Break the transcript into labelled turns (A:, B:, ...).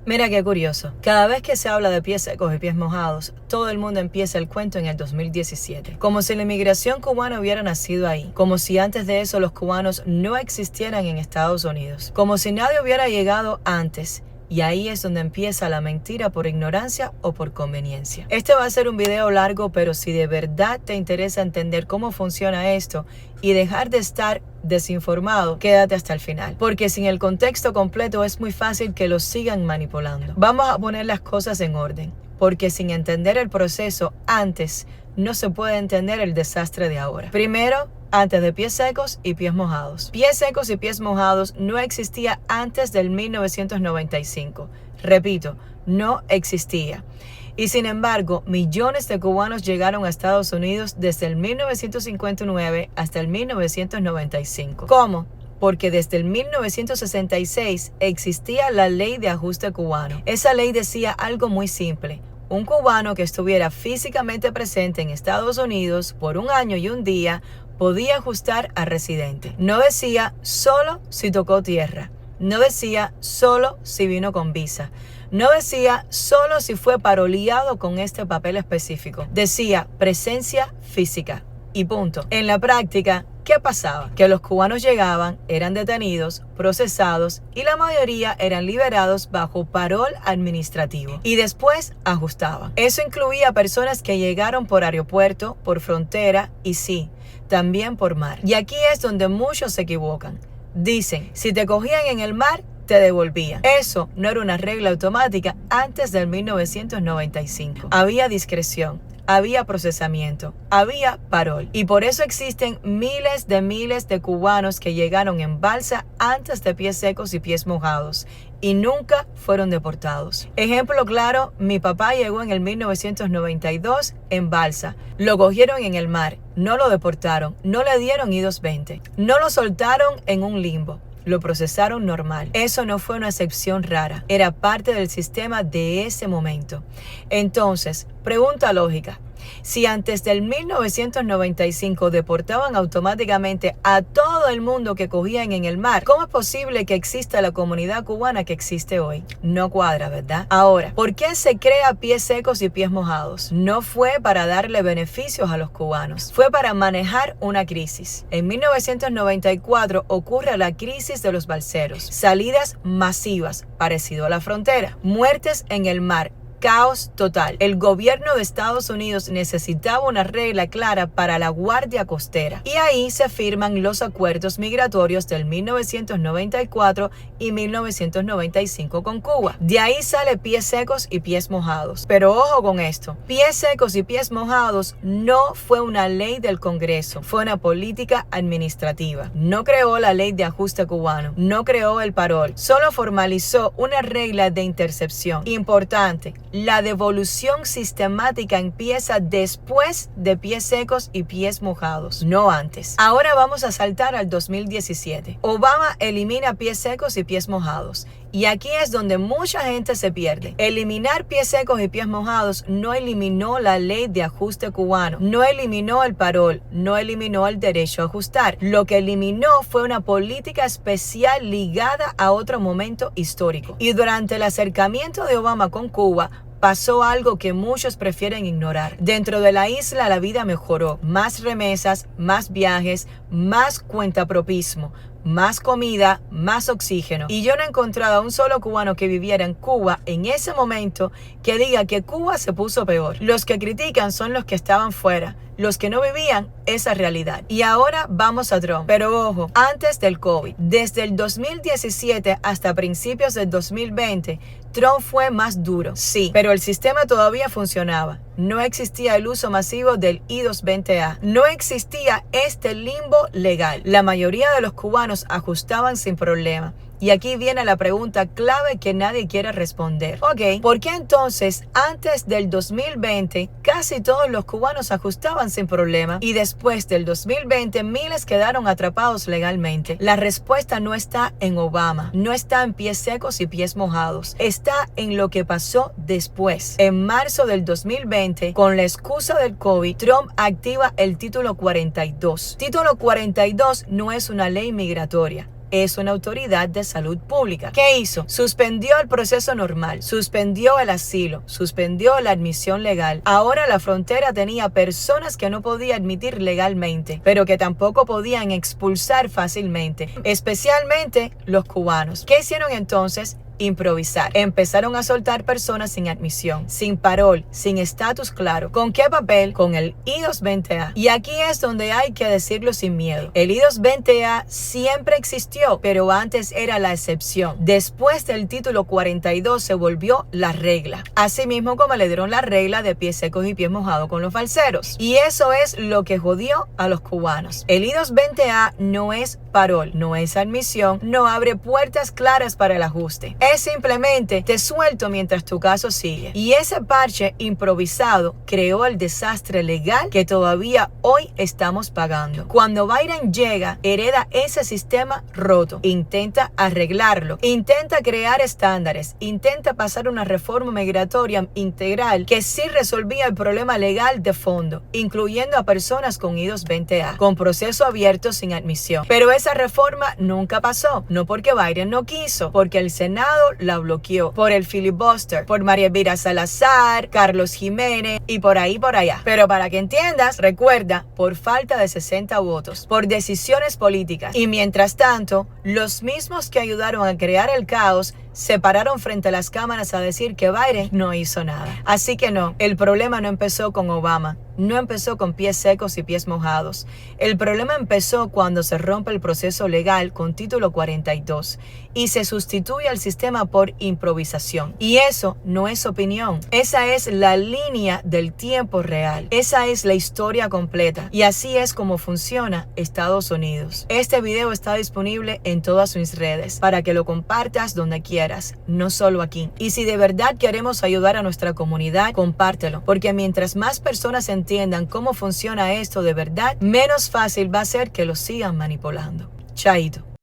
A: Mira qué curioso. Cada vez que se habla de pies secos y pies mojados, todo el mundo empieza el cuento en el 2017. Como si la inmigración cubana hubiera nacido ahí. Como si antes de eso los cubanos no existieran en Estados Unidos. Como si nadie hubiera llegado antes. Y ahí es donde empieza la mentira por ignorancia o por conveniencia. Este va a ser un video largo, pero si de verdad te interesa entender cómo funciona esto y dejar de estar desinformado, quédate hasta el final. Porque sin el contexto completo es muy fácil que los sigan manipulando. Vamos a poner las cosas en orden. Porque sin entender el proceso antes, no se puede entender el desastre de ahora. Primero, antes de pies secos y pies mojados. Pies secos y pies mojados no existía antes del 1995. Repito, no existía. Y sin embargo, millones de cubanos llegaron a Estados Unidos desde el 1959 hasta el 1995. ¿Cómo? Porque desde el 1966 existía la Ley de Ajuste Cubano. Esa ley decía algo muy simple. Un cubano que estuviera físicamente presente en Estados Unidos por un año y un día podía ajustar a residente. No decía solo si tocó tierra. No decía solo si vino con visa. No decía solo si fue paroleado con este papel específico. Decía presencia física y punto. En la práctica, ¿qué pasaba? Que los cubanos llegaban, eran detenidos, procesados y la mayoría eran liberados bajo parol administrativo y después ajustaban. Eso incluía personas que llegaron por aeropuerto, por frontera y sí, también por mar. Y aquí es donde muchos se equivocan. Dicen, si te cogían en el mar, te devolvían. Eso no era una regla automática antes del 1995. Había discreción. Había procesamiento, había parol. Y por eso existen miles de cubanos que llegaron en balsa antes de pies secos y pies mojados y nunca fueron deportados. Ejemplo claro, mi papá llegó en el 1992 en balsa. Lo cogieron en el mar, no lo deportaron, no le dieron I-220, no lo soltaron en un limbo. Lo procesaron normal. Eso no fue una excepción rara. Era parte del sistema de ese momento. Entonces, pregunta lógica. Si antes del 1995 deportaban automáticamente a todo el mundo que cogían en el mar, ¿cómo es posible que exista la comunidad cubana que existe hoy? No cuadra, ¿verdad? Ahora, ¿por qué se crea pies secos y pies mojados? No fue para darle beneficios a los cubanos, fue para manejar una crisis. En 1994 ocurre la crisis de los balseros, salidas masivas, parecido a la frontera, muertes en el mar, caos total. El gobierno de Estados Unidos necesitaba una regla clara para la Guardia Costera. Y ahí se firman los acuerdos migratorios del 1994 y 1995 con Cuba. De ahí sale pies secos y pies mojados. Pero ojo con esto. Pies secos y pies mojados no fue una ley del Congreso. Fue una política administrativa. No creó la ley de ajuste cubano. No creó el parol. Solo formalizó una regla de intercepción. Importante. La devolución sistemática empieza después de pies secos y pies mojados, no antes. Ahora vamos a saltar al 2017. Obama elimina pies secos y pies mojados. Y aquí es donde mucha gente se pierde. Eliminar pies secos y pies mojados no eliminó la ley de ajuste cubano, no eliminó el parol, no eliminó el derecho a ajustar. Lo que eliminó fue una política especial ligada a otro momento histórico. Y durante el acercamiento de Obama con Cuba, pasó algo que muchos prefieren ignorar. Dentro de la isla la vida mejoró. Más remesas, más viajes, más cuentapropismo, más comida, más oxígeno. Y yo no he encontrado a un solo cubano que viviera en Cuba en ese momento que diga que Cuba se puso peor. Los que critican son los que estaban fuera. Los que no vivían esa realidad. Y ahora vamos a Trump. Pero ojo, antes del COVID, desde el 2017 hasta principios del 2020, Trump fue más duro. Sí, pero el sistema todavía funcionaba. No existía el uso masivo del I-220A. No existía este limbo legal. La mayoría de los cubanos ajustaban sin problema. Y aquí viene la pregunta clave que nadie quiere responder. Ok, ¿por qué entonces antes del 2020 casi todos los cubanos ajustaban sin problema y después del 2020 miles quedaron atrapados legalmente? La respuesta no está en Obama, no está en pies secos y pies mojados, está en lo que pasó después. En marzo del 2020, con la excusa del COVID, Trump activa el título 42. Título 42 no es una ley migratoria. es una autoridad de salud pública. ¿Qué hizo? Suspendió el proceso normal, suspendió el asilo, suspendió la admisión legal. Ahora la frontera tenía personas que no podía admitir legalmente, pero que tampoco podían expulsar fácilmente, especialmente los cubanos. ¿Qué hicieron entonces? Improvisar. Empezaron a soltar personas sin admisión, sin parol, sin estatus claro. ¿Con qué papel? Con el I-220A. Y aquí es donde hay que decirlo sin miedo. El I-220A siempre existió, pero antes era la excepción. Después del título 42 se volvió la regla. Asimismo como le dieron la regla de pies secos y pies mojados con los falseros. Y eso es lo que jodió a los cubanos. El I-220A no es parol, no es admisión, no abre puertas claras para el ajuste. Es simplemente te suelto mientras tu caso sigue. Y ese parche improvisado creó el desastre legal que todavía hoy estamos pagando. Cuando Biden llega, hereda ese sistema roto, intenta arreglarlo, intenta crear estándares, intenta pasar una reforma migratoria integral que sí resolvía el problema legal de fondo, incluyendo a personas con I-220A, con proceso abierto sin admisión. Pero esa reforma nunca pasó, no porque Biden no quiso, porque el Senado la bloqueó, por el filibuster, por María Elvira Salazar, Carlos Jiménez y por ahí por allá. Pero para que entiendas, recuerda, por falta de 60 votos, por decisiones políticas. Y mientras tanto, los mismos que ayudaron a crear el caos se pararon frente a las cámaras a decir que Biden no hizo nada. Así que no, el problema no empezó con Obama, no empezó con pies secos y pies mojados. El problema empezó cuando se rompe el proceso legal con título 42 y se sustituye al sistema por improvisación. Y eso no es opinión, esa es la línea del tiempo real, esa es la historia completa. Y así es como funciona Estados Unidos. Este video está disponible en todas mis redes para que lo compartas donde quieras, no solo aquí. Y si de verdad queremos ayudar a nuestra comunidad, compártelo, porque mientras más personas entiendan cómo funciona esto de verdad, menos fácil va a ser que lo sigan manipulando. Chaito.